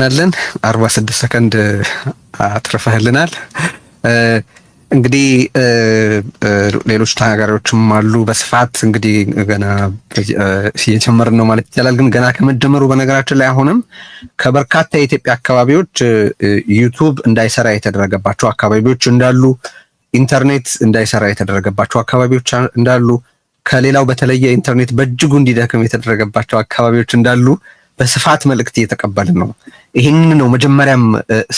እናለን 46 ሰከንድ አትርፈህልናል። እንግዲህ ሌሎች ተናጋሪዎችም አሉ በስፋት እንግዲህ ገና እየጀመርን ነው ማለት ይቻላል። ግን ገና ከመጀመሩ በነገራችን ላይ አሁንም ከበርካታ የኢትዮጵያ አካባቢዎች ዩቲዩብ እንዳይሰራ የተደረገባቸው አካባቢዎች እንዳሉ፣ ኢንተርኔት እንዳይሰራ የተደረገባቸው አካባቢዎች እንዳሉ፣ ከሌላው በተለየ ኢንተርኔት በእጅጉ እንዲደክም የተደረገባቸው አካባቢዎች እንዳሉ በስፋት መልእክት እየተቀበልን ነው። ይህንን ነው መጀመሪያም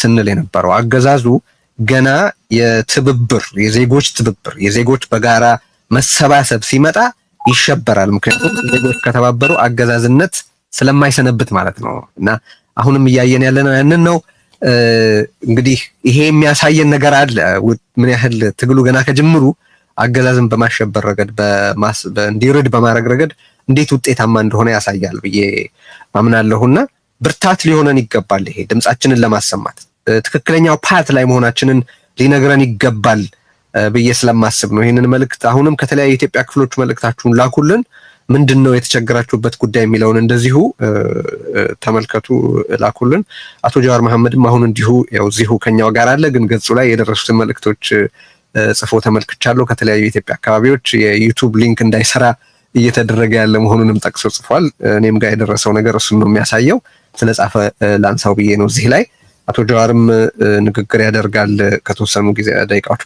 ስንል የነበረው። አገዛዙ ገና የትብብር የዜጎች ትብብር የዜጎች በጋራ መሰባሰብ ሲመጣ ይሸበራል። ምክንያቱም ዜጎች ከተባበሩ አገዛዝነት ስለማይሰነብት ማለት ነው። እና አሁንም እያየን ያለነው ያንን ነው። እንግዲህ ይሄ የሚያሳየን ነገር አለ። ምን ያህል ትግሉ ገና ከጅምሩ አገዛዝን በማሸበር ረገድ እንዲርድ በማድረግ ረገድ እንዴት ውጤታማ እንደሆነ ያሳያል ብዬ አምናለሁና ብርታት ሊሆነን ይገባል። ይሄ ድምጻችንን ለማሰማት ትክክለኛው ፓት ላይ መሆናችንን ሊነግረን ይገባል ብዬ ስለማስብ ነው። ይሄንን መልእክት አሁንም ከተለያዩ የኢትዮጵያ ክፍሎች መልእክታችሁን ላኩልን። ምንድነው የተቸገራችሁበት ጉዳይ የሚለውን እንደዚሁ ተመልከቱ፣ ላኩልን። አቶ ጀዋር መሐመድም አሁን እንዲሁ ያው እዚሁ ከኛው ጋር አለ፣ ግን ገጹ ላይ የደረሱትን መልእክቶች ጽፎ ተመልክቻለሁ። ከተለያዩ የኢትዮጵያ አካባቢዎች የዩቲዩብ ሊንክ እንዳይሰራ እየተደረገ ያለ መሆኑንም ጠቅሶ ጽፏል። እኔም ጋር የደረሰው ነገር እሱን ነው የሚያሳየው። ስለጻፈ ላንሳው ብዬ ነው እዚህ ላይ። አቶ ጀዋርም ንግግር ያደርጋል ከተወሰኑ ጊዜዎች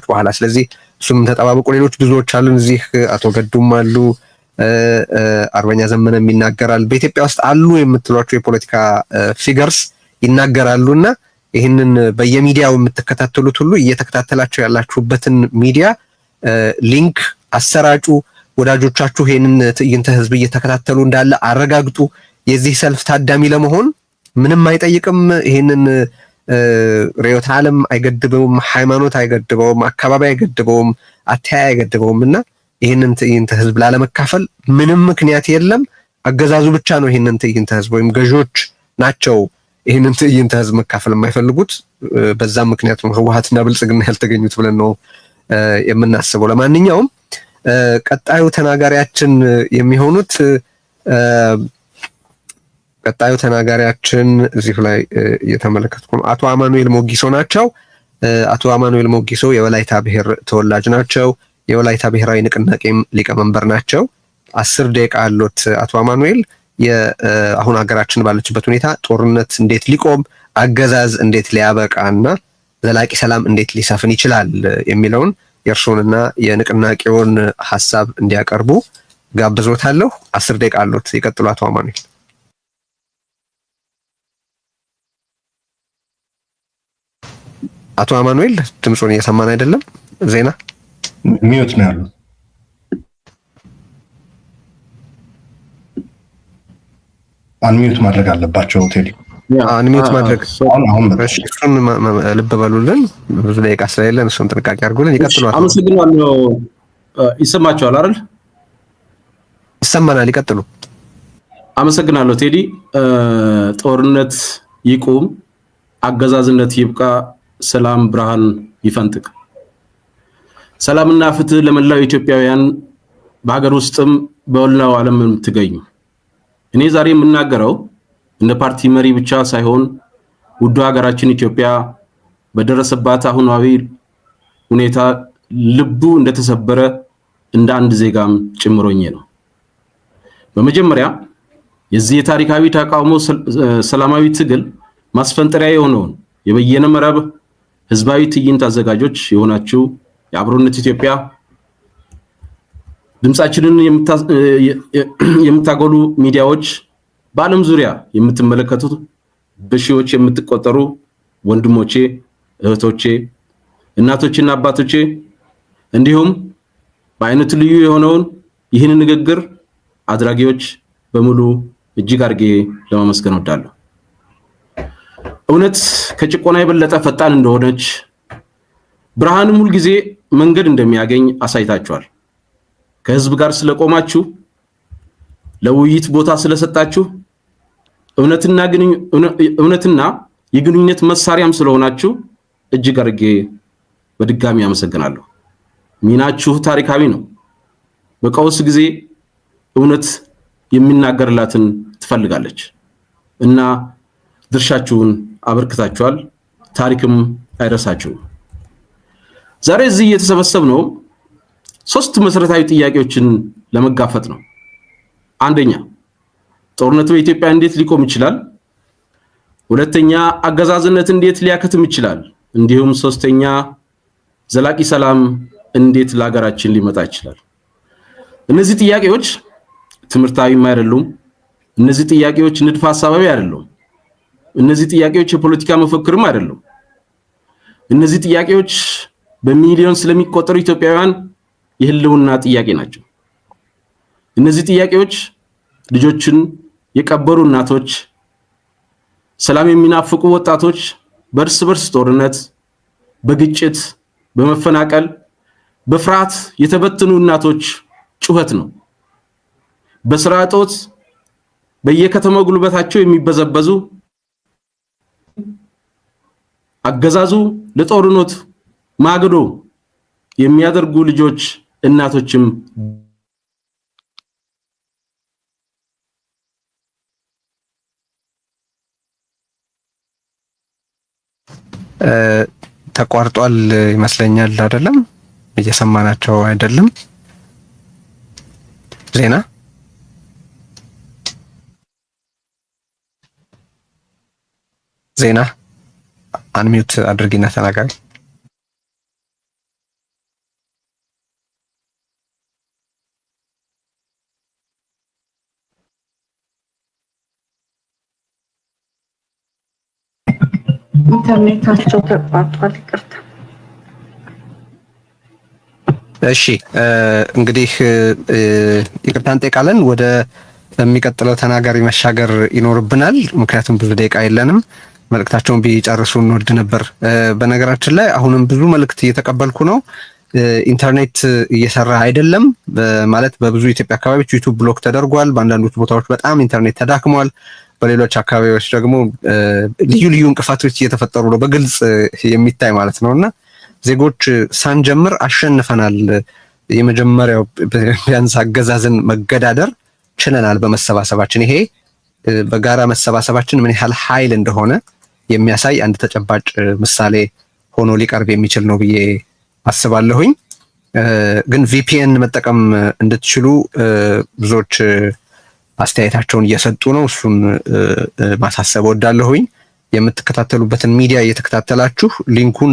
በኋላ። ስለዚህ እሱም ተጠባበቁ። ሌሎች ብዙዎች አሉን እዚህ። አቶ ገዱም አሉ፣ አርበኛ ዘመነም ይናገራል። በኢትዮጵያ ውስጥ አሉ የምትሏቸው የፖለቲካ ፊገርስ ይናገራሉና ይህንን በየሚዲያው የምትከታተሉት ሁሉ እየተከታተላችሁ ያላችሁበትን ሚዲያ ሊንክ አሰራጩ። ወዳጆቻችሁ ይሄንን ትዕይንተ ህዝብ እየተከታተሉ እንዳለ አረጋግጡ። የዚህ ሰልፍ ታዳሚ ለመሆን ምንም አይጠይቅም። ይሄንን ርዕዮተ ዓለም አይገድበውም፣ ሃይማኖት አይገድበውም፣ አካባቢ አይገድበውም፣ አተያይ አይገድበውም እና ይሄንን ትዕይንተ ህዝብ ላለመካፈል ምንም ምክንያት የለም። አገዛዙ ብቻ ነው ይሄንን ትዕይንተ ህዝብ ወይም ገዢዎች ናቸው ይሄንን ትዕይንተ ህዝብ መካፈል የማይፈልጉት። በዛም ምክንያት ነው ህወሓትና ብልጽግና ያልተገኙት ብለን ነው የምናስበው። ለማንኛውም ቀጣዩ ተናጋሪያችን የሚሆኑት እዚሁ ላይ እየተመለከትኩ ነው፣ አቶ አማኑኤል ሞጊሶ ናቸው። አቶ አማኑኤል ሞጊሶ የወላይታ ብሔር ተወላጅ ናቸው። የወላይታ ብሔራዊ ንቅናቄም ሊቀመንበር ናቸው። 10 ደቂቃ አሉት አቶ አማኑኤል አሁን ሀገራችን ባለችበት ሁኔታ ጦርነት እንዴት ሊቆም፣ አገዛዝ እንዴት ሊያበቃና ዘላቂ ሰላም እንዴት ሊሰፍን ይችላል የሚለውን የእርሶንና የንቅናቄውን ሐሳብ እንዲያቀርቡ ጋብዞታለሁ። 10 ደቂቃ አሉት። ይቀጥሉ አቶ አማኑኤል። አቶ አማኑኤል ድምጹን እየሰማን አይደለም። ዜና ሚዩት ነው ያለው። አንሚዩት ማድረግ አለባቸው። ቴዲ አንሚዩት ማድረግ እሱን ልብ በሉልን። ብዙ ደቂቃ ስለሌለን እሱን ጥንቃቄ አድርጉልን። ይቀጥሉ። አመሰግናለሁ። ይሰማቸዋል አይደል? ይሰማናል። ይቀጥሉ። አመሰግናለሁ ቴዲ። ጦርነት ይቁም፣ አገዛዝነት ይብቃ፣ ሰላም ብርሃን ይፈንጥቅ። ሰላምና ፍትህ ለመላው ኢትዮጵያውያን በሀገር ውስጥም በወላው ዓለም የምትገኙ። እኔ ዛሬ የምናገረው እንደ ፓርቲ መሪ ብቻ ሳይሆን ውዱ ሀገራችን ኢትዮጵያ በደረሰባት አሁናዊ ሁኔታ ልቡ እንደተሰበረ እንደ አንድ ዜጋም ጭምሮኝ ነው። በመጀመሪያ የዚህ የታሪካዊ ተቃውሞ ሰላማዊ ትግል ማስፈንጠሪያ የሆነውን የበየነ መረብ ህዝባዊ ትዕይንት አዘጋጆች የሆናችሁ የአብሮነት ኢትዮጵያ ድምጻችንን የምታጎሉ ሚዲያዎች፣ በዓለም ዙሪያ የምትመለከቱት በሺዎች የምትቆጠሩ ወንድሞቼ፣ እህቶቼ፣ እናቶችና አባቶቼ እንዲሁም በአይነቱ ልዩ የሆነውን ይህን ንግግር አድራጊዎች በሙሉ እጅግ አድርጌ ለማመስገን እወዳለሁ። እውነት ከጭቆና የበለጠ ፈጣን እንደሆነች፣ ብርሃንም ሁል ጊዜ መንገድ እንደሚያገኝ አሳይታችኋል። ከህዝብ ጋር ስለቆማችሁ፣ ለውይይት ቦታ ስለሰጣችሁ፣ እውነትና የግንኙነት መሳሪያም ስለሆናችሁ እጅግ አድርጌ በድጋሚ አመሰግናለሁ። ሚናችሁ ታሪካዊ ነው። በቀውስ ጊዜ እውነት የሚናገርላትን ትፈልጋለች እና ድርሻችሁን አበርክታችኋል። ታሪክም አይረሳችሁም። ዛሬ እዚህ የተሰበሰብነው ሶስት መሰረታዊ ጥያቄዎችን ለመጋፈጥ ነው። አንደኛ፣ ጦርነቱ በኢትዮጵያ እንዴት ሊቆም ይችላል? ሁለተኛ፣ አገዛዝነት እንዴት ሊያከትም ይችላል? እንዲሁም ሶስተኛ፣ ዘላቂ ሰላም እንዴት ለሀገራችን ሊመጣ ይችላል? እነዚህ ጥያቄዎች ትምህርታዊም አይደሉም። እነዚህ ጥያቄዎች ንድፈ ሐሳባዊ አይደሉም። እነዚህ ጥያቄዎች የፖለቲካ መፈክርም አይደሉም። እነዚህ ጥያቄዎች በሚሊዮን ስለሚቆጠሩ ኢትዮጵያውያን የህልውና ጥያቄ ናቸው። እነዚህ ጥያቄዎች ልጆችን የቀበሩ እናቶች፣ ሰላም የሚናፍቁ ወጣቶች፣ በእርስ በርስ ጦርነት፣ በግጭት፣ በመፈናቀል፣ በፍርሃት የተበተኑ እናቶች ጩኸት ነው። በስራ እጦት በየከተማው ጉልበታቸው የሚበዘበዙ አገዛዙ ለጦርነት ማገዶ የሚያደርጉ ልጆች እናቶችም ተቋርጧል ይመስለኛል። አይደለም እየሰማናቸው አይደለም። ዜና አንሚዩት አድርጊና ተናጋሪ። ኢንተርኔታቸው ተቋርጧል፣ ይቅርታ። እሺ እንግዲህ ይቅርታ እንጠይቃለን። ወደ የሚቀጥለው ተናጋሪ መሻገር ይኖርብናል፣ ምክንያቱም ብዙ ደቂቃ የለንም። መልእክታቸውን ቢጨርሱ እንወድ ነበር። በነገራችን ላይ አሁንም ብዙ መልእክት እየተቀበልኩ ነው። ኢንተርኔት እየሰራ አይደለም ማለት በብዙ ኢትዮጵያ አካባቢዎች ዩቲዩብ ብሎክ ተደርጓል። በአንዳንዶች ቦታዎች በጣም ኢንተርኔት ተዳክሟል። በሌሎች አካባቢዎች ደግሞ ልዩ ልዩ እንቅፋቶች እየተፈጠሩ ነው፣ በግልጽ የሚታይ ማለት ነውና ዜጎች ሳንጀምር አሸንፈናል። የመጀመሪያው ቢያንስ አገዛዝን መገዳደር ችለናል በመሰባሰባችን። ይሄ በጋራ መሰባሰባችን ምን ያህል ኃይል እንደሆነ የሚያሳይ አንድ ተጨባጭ ምሳሌ ሆኖ ሊቀርብ የሚችል ነው ብዬ አስባለሁኝ። ግን ቪፒኤን መጠቀም እንድትችሉ ብዙዎች አስተያየታቸውን እየሰጡ ነው። እሱን ማሳሰብ ወዳለሁኝ። የምትከታተሉበትን ሚዲያ እየተከታተላችሁ ሊንኩን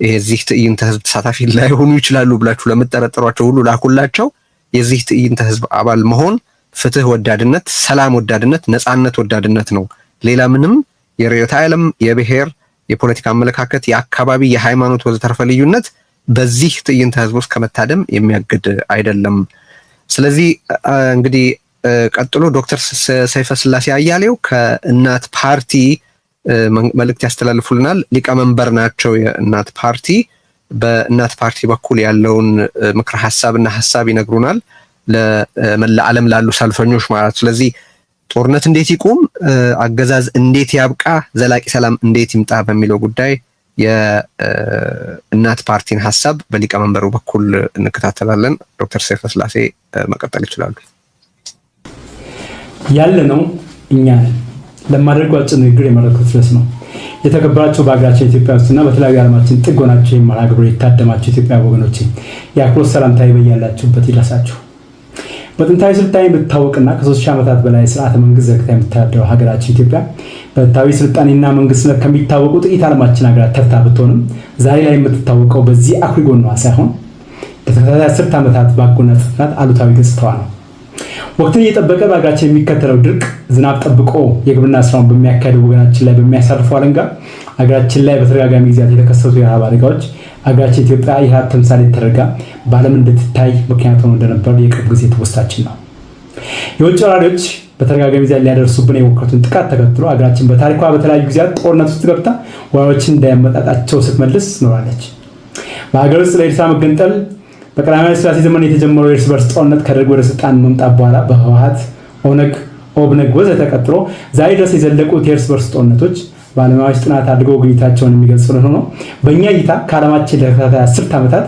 የዚህ ትዕይንተ ህዝብ ተሳታፊ ላይሆኑ ይችላሉ ብላችሁ ለምትጠረጥሯቸው ሁሉ ላኩላቸው። የዚህ ትዕይንተ ህዝብ አባል መሆን ፍትህ ወዳድነት፣ ሰላም ወዳድነት፣ ነጻነት ወዳድነት ነው። ሌላ ምንም የርዕዮተ ዓለም፣ የብሔር፣ የፖለቲካ አመለካከት፣ የአካባቢ፣ የሃይማኖት ወዘተርፈ ልዩነት በዚህ ትዕይንተ ህዝብ ውስጥ ከመታደም የሚያግድ አይደለም። ስለዚህ እንግዲህ ቀጥሎ ዶክተር ሰይፈ ስላሴ አያሌው ከእናት ፓርቲ መልእክት ያስተላልፉልናል። ሊቀመንበር ናቸው የእናት ፓርቲ። በእናት ፓርቲ በኩል ያለውን ምክረ ሐሳብና ሐሳብ ይነግሩናል፣ ለመላ ዓለም ላሉ ሰልፈኞች ማለት። ስለዚህ ጦርነት እንዴት ይቁም፣ አገዛዝ እንዴት ያብቃ፣ ዘላቂ ሰላም እንዴት ይምጣ በሚለው ጉዳይ የእናት ፓርቲን ሐሳብ በሊቀመንበሩ በኩል እንከታተላለን። ዶክተር ሰይፈ ስላሴ መቀጠል ይችላሉ። ያለ ነው እኛ ለማድረግ አጭር ንግግር የመረጥኩት ርዕስ ነው። የተከበራችሁ በሀገራችን ኢትዮጵያ ውስጥና በተለያዩ ዓለማችን ጥግ ሆናችሁ የመርሃ ግብር የታደማችሁ ኢትዮጵያ ወገኖቼ የአክብሮት ሰላምታዬ በያላችሁበት ይድረሳችሁ። በጥንታዊ ስልጣኔ የምትታወቅና ከ3000 ዓመታት በላይ ስርዓተ መንግስት ዘርግታ የምትተዳደረው ሀገራችን ኢትዮጵያ በጥንታዊ ስልጣኔና መንግስትነት ከሚታወቁ ጥቂት ዓለማችን ሀገራት ተርታ ብትሆንም ዛሬ ላይ የምትታወቀው በዚህ አኩሪ ጎኗ ሳይሆን ለተከታታይ 10 ዓመታት ባጎናጸፋት አሉታዊ ገጽታዋ ነው። ወቅትን እየጠበቀ በሀገራችን የሚከተለው ድርቅ፣ ዝናብ ጠብቆ የግብርና ስራውን በሚያካሄደው ወገናችን ላይ በሚያሳርፈው አለንጋ ሀገራችን ላይ በተደጋጋሚ ጊዜያት የተከሰቱ የረሃብ አደጋዎች ሀገራችን ኢትዮጵያ የረሃብ ተምሳሌ ተደርጋ በዓለም እንድትታይ ምክንያት ሆኖ እንደነበር የቅርብ ጊዜ ትውስታችን ነው። የውጭ ወራሪዎች በተደጋጋሚ ጊዜያት ሊያደርሱብን የሞከሩትን ጥቃት ተከትሎ ሀገራችን በታሪኳ በተለያዩ ጊዜያት ጦርነት ውስጥ ገብታ ወራሪዎችን እንዳያመጣጣቸው ስትመልስ ኖራለች። በሀገር ውስጥ ለኤርትራ መገንጠል በቀዳማዊ ኃይለ ሥላሴ ዘመን የተጀመረው የእርስ በርስ ጦርነት ከደርግ ወደ ስልጣን መምጣት በኋላ በህወሓት፣ ኦብነግ ወዘተ ተቀጥሎ ዛሬ ድረስ የዘለቁት የእርስ በርስ ጦርነቶች ባለሙያዎች ጥናት አድርገው ግኝታቸውን የሚገልጹ ሆኖ በእኛ እይታ ከዓለማችን ለተከታታይ 10 ዓመታት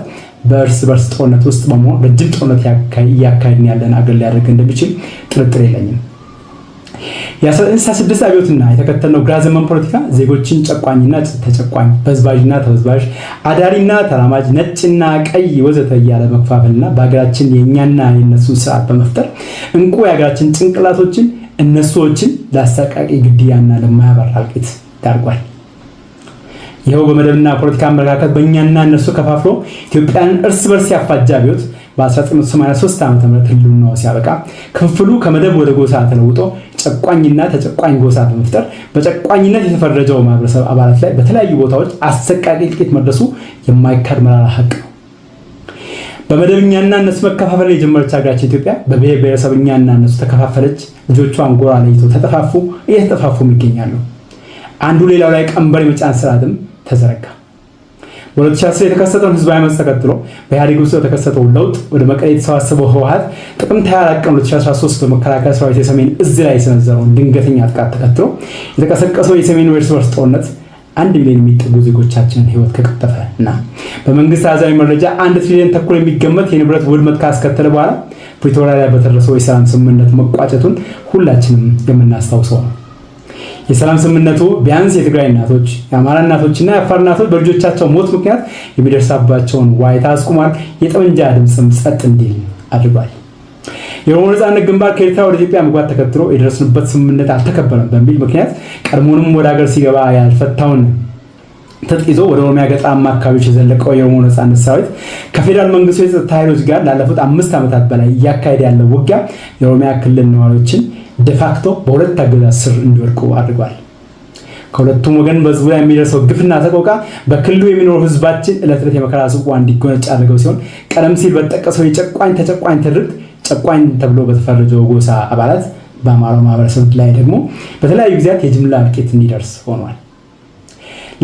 በእርስ በርስ ጦርነት ውስጥ በመሆን ረጅም ጦርነት እያካሄድን ያለን አገር ሊያደርግ እንደሚችል ጥርጥር የለኝም። የ1966 አብዮትና የተከተለው ግራ ዘመን ፖለቲካ ዜጎችን ጨቋኝና ተጨቋኝ፣ በዝባዥና ተበዝባዥ፣ አዳሪና ተራማጅ፣ ነጭና ቀይ ወዘተ እያለ መከፋፈልና በሀገራችን የእኛና የእነሱን ስርዓት በመፍጠር እንቁ የሀገራችን ጭንቅላቶችን እነሱዎችን ለአሰቃቂ ግድያና ለማያባራ እልቂት ዳርጓል። ይኸው በመደብና ፖለቲካ አመለካከት በእኛና እነሱ ከፋፍሎ ኢትዮጵያን እርስ በርስ ያፋጃ አብዮት በ1983 ዓ.ም ህልውናው ሲያበቃ ክፍፍሉ ከመደብ ወደ ጎሳ ተለውጦ ጨቋኝና ተጨቋኝ ጎሳ በመፍጠር በጨቋኝነት የተፈረጀው ማህበረሰብ አባላት ላይ በተለያዩ ቦታዎች አሰቃቂ እልቂት መድረሱ የማይካድ መራራ ሀቅ ነው። በመደብኛና እነሱ መከፋፈል የጀመረች ሀገራችን ኢትዮጵያ በብሔር ብሔረሰብኛና እነሱ ተከፋፈለች። ልጆቿን ጎራ ለይተው ተጠፋፉ፣ እየተጠፋፉም ይገኛሉ። አንዱ ሌላው ላይ ቀንበር የመጫን ስርዓትም ተዘረጋ። በ2010 የተከሰተውን ህዝባዊ አመፅ ተከትሎ በኢህአዴግ ውስጥ የተከሰተው ለውጥ ወደ መቀሌ የተሰባሰበው ህወሓት ጥቅምት 24 ቀን 2013 በመከላከያ ሰራዊት የሰሜን እዝ ላይ የሰነዘረውን ድንገተኛ ጥቃት ተከትሎ የተቀሰቀሰው የሰሜን እርስ በርስ ጦርነት 1 ሚሊዮን የሚጠጉ ዜጎቻችንን ህይወት ከቀጠፈ እና በመንግስት አሃዛዊ መረጃ 1 ትሪሊዮን ተኩል የሚገመት የንብረት ውድመት ካስከተለ በኋላ ፕሪቶሪያ ላይ በተደረሰው የሰላም ስምምነት መቋጨቱን ሁላችንም የምናስታውሰው ነው። የሰላም ስምምነቱ ቢያንስ የትግራይ እናቶች፣ የአማራ እናቶችና የአፋር እናቶች በልጆቻቸው ሞት ምክንያት የሚደርሳባቸውን ዋይታ አስቁሟል። የጠመንጃ ድምፅም ጸጥ እንዲል አድርጓል። የኦሮሞ ነጻነት ግንባር ከኤርትራ ወደ ኢትዮጵያ መግባት ተከትሎ የደረስንበት ስምምነት አልተከበረም በሚል ምክንያት ቀድሞውንም ወደ ሀገር ሲገባ ያልፈታውን ትጥቅ ይዞ ወደ ኦሮሚያ ገጠራማ አካባቢዎች የዘለቀው የኦሮሞ ነጻነት ሰራዊት ከፌዴራል መንግስቱ የጸጥታ ኃይሎች ጋር ላለፉት 5 ዓመታት በላይ እያካሄደ ያለው ውጊያ የኦሮሚያ ክልል ነዋሪዎችን ደፋክቶ በሁለት አገዛዝ ስር እንዲወድቁ አድርጓል። ከሁለቱም ወገን በህዝቡ ላይ የሚደርሰው ግፍና ሰቆቃ በክልሉ የሚኖሩ ህዝባችን ዕለት ዕለት የመከራ ጽዋ እንዲጎነጭ አድርገው ሲሆን ቀደም ሲል በተጠቀሰው የጨቋኝ ተጨቋኝ ትርክት ጨቋኝ ተብሎ በተፈረጀው ጎሳ አባላት በአማራው ማህበረሰብ ላይ ደግሞ በተለያዩ ጊዜያት የጅምላ እልቂት እንዲደርስ ሆኗል።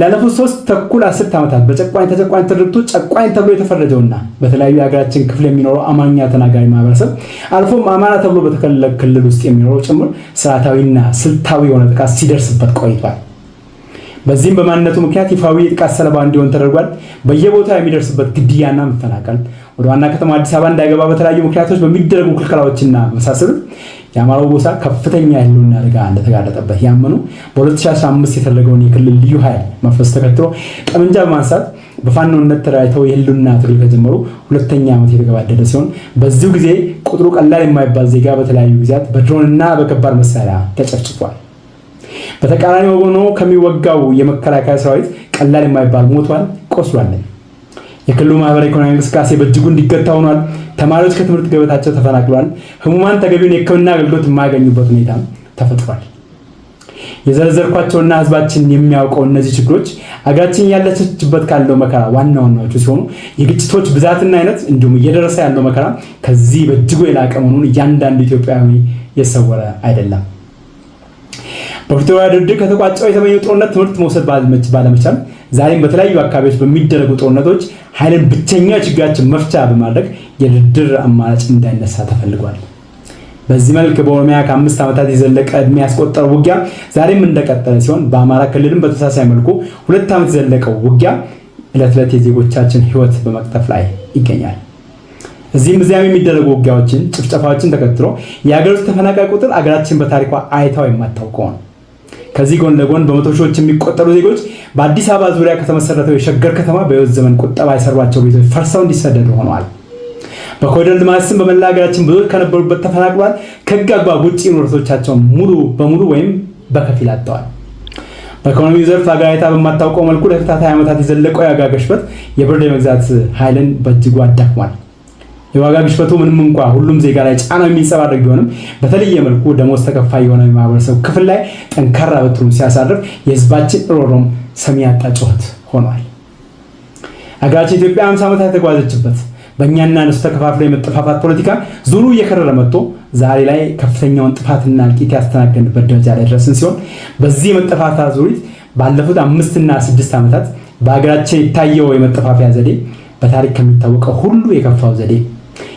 ላለፉት 3 ተኩል አስርት ዓመታት በጨቋኝ ተጨቋኝ ትርክቱ ጨቋኝ ተብሎ የተፈረጀውና በተለያዩ የሀገራችን ክፍል የሚኖረው አማርኛ ተናጋሪ ማህበረሰብ አልፎም አማራ ተብሎ በተከለለ ክልል ውስጥ የሚኖረው ጭምር ስርዓታዊና ስልታዊ የሆነ ጥቃት ሲደርስበት ቆይቷል። በዚህም በማንነቱ ምክንያት ይፋዊ የጥቃት ሰለባ እንዲሆን ተደርጓል። በየቦታው የሚደርስበት ግድያና መፈናቀል፣ ወደ ዋና ከተማ አዲስ አበባ እንዳይገባ በተለያዩ ምክንያቶች በሚደረጉ ክልከላዎችና መሳሰሉት የአማራው ጎሳ ከፍተኛ የህልውና አደጋ እንደተጋረጠበት ያመኑ በ2015 የተደረገውን የክልል ልዩ ኃይል መፍረስ ተከትሎ ጠመንጃ በማንሳት በፋኖነት ተደራጅተው የህልውና ትግል ከጀመሩ 2ኛ ዓመት የተገባደደ ሲሆን በዚሁ ጊዜ ቁጥሩ ቀላል የማይባል ዜጋ በተለያዩ ጊዜያት በድሮንና በከባድ መሳሪያ ተጨፍጭፏል። በተቃራኒ ሆኖ ከሚወጋው የመከላከያ ሰራዊት ቀላል የማይባል ሞቷል፣ ቆስሏል። የክልሉ ማህበራዊ ኢኮኖሚ እንቅስቃሴ በእጅጉ እንዲገታ ሆኗል። ተማሪዎች ከትምህርት ገበታቸው ተፈናቅለዋል። ህሙማን ተገቢውን የሕክምና አገልግሎት የማያገኙበት ሁኔታ ተፈጥሯል። የዘረዘርኳቸውና ህዝባችን የሚያውቀው እነዚህ ችግሮች አገራችን ያለችበት ካለው መከራ ዋና ዋናዎቹ ሲሆኑ የግጭቶች ብዛትና አይነት እንዲሁም እየደረሰ ያለው መከራ ከዚህ በእጅጉ የላቀ መሆኑን እያንዳንዱ ኢትዮጵያዊ የሰወረ አይደለም። በፕሪቶሪያ ድርድር ከተቋጨው የሰሜኑ ጦርነት ትምህርት መውሰድ ባለመቻል ዛሬም በተለያዩ አካባቢዎች በሚደረጉ ጦርነቶች ኃይልን ብቸኛ ችግራችን መፍቻ በማድረግ የድርድር አማራጭ እንዳይነሳ ተፈልጓል። በዚህ መልክ በኦሮሚያ ከ5 ዓመታት የዘለቀ ዕድሜ ያስቆጠረው ውጊያ ዛሬም እንደቀጠለ ሲሆን በአማራ ክልልም በተመሳሳይ መልኩ 2 ዓመት የዘለቀው ውጊያ ዕለት ዕለት የዜጎቻችን ህይወት በመቅጠፍ ላይ ይገኛል። እዚህም እዚያም የሚደረጉ ውጊያዎችን፣ ጭፍጨፋዎችን ተከትሎ የሀገር ውስጥ ተፈናቃይ ቁጥር አገራችን በታሪኳ አይታው የማታውቀው ነው። ከዚህ ጎን ለጎን በመቶ ሺዎች የሚቆጠሩ ዜጎች በአዲስ አበባ ዙሪያ ከተመሰረተው የሸገር ከተማ በህይወት ዘመን ቁጠባ የሰሯቸው ቤቶች ፈርሰው እንዲሰደዱ ሆነዋል። በኮሪደር ልማት ስም በመላ ሀገራችን ብዙዎች ከነበሩበት ተፈናቅሏል። ከህግ አግባብ ውጭ ንብረቶቻቸውን ሙሉ በሙሉ ወይም በከፊል አጥተዋል። በኢኮኖሚው ዘርፍ ሀገሪቷ በማታውቀው መልኩ ለተከታታይ ዓመታት የዘለቀው የዋጋ ግሽበት የብር የመግዛት ኃይልን በእጅጉ አዳክሟል። የዋጋ ግሽበቱ ምንም እንኳ ሁሉም ዜጋ ላይ ጫናው የሚንጸባረቅ ቢሆንም በተለየ መልኩ ደሞዝ ተከፋይ የሆነ የማህበረሰብ ክፍል ላይ ጠንካራ በትሩን ሲያሳርፍ የህዝባችን ሮሮም ሰሚ ያጣ ጩኸት ሆኗል። ሀገራችን ኢትዮጵያ 50 ዓመታት የተጓዘችበት በእኛና እነሱ ተከፋፍሎ የመጠፋፋት ፖለቲካ ዙሩ እየከረረ መጥቶ ዛሬ ላይ ከፍተኛውን ጥፋትና እልቂት ያስተናገድንበት ደረጃ ላይ ደረስን ሲሆን በዚህ የመጠፋፋት ዙሪት ባለፉት 5 እና 6 ዓመታት በሀገራችን የታየው የመጠፋፊያ ዘዴ በታሪክ ከሚታወቀው ሁሉ የከፋው ዘዴ፣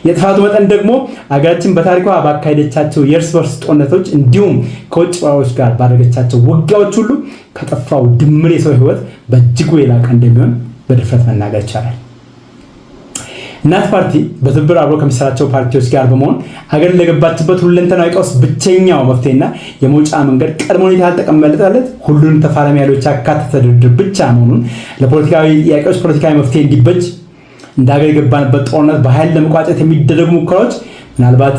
የጥፋቱ መጠን ደግሞ አገራችን በታሪኳ ባካሄደቻቸው የእርስ በርስ ጦርነቶች እንዲሁም ከውጭ ወራሮች ጋር ባደረገቻቸው ውጊያዎች ሁሉ ከጠፋው ድምር የሰው ህይወት በእጅጉ የላቀ እንደሚሆን በድፍረት መናገር ይቻላል። እናት ፓርቲ በትብብር አብሮ ከሚሰራቸው ፓርቲዎች ጋር በመሆን ሀገር ለገባችበት ሁለንተናዊ ቀውስ ብቸኛው መፍትሄና የመውጫ መንገድ ቀድሞ ሁኔታ ያልተቀመጠለት ሁሉንም ተፋላሚ ኃይሎች ያካተተ ድርድር ብቻ መሆኑን ለፖለቲካዊ ጥያቄዎች ፖለቲካዊ መፍትሄ እንዲበጅ እንደ ሀገር የገባንበት ጦርነት በኃይል ለመቋጨት የሚደረጉ ሙከራዎች ምናልባት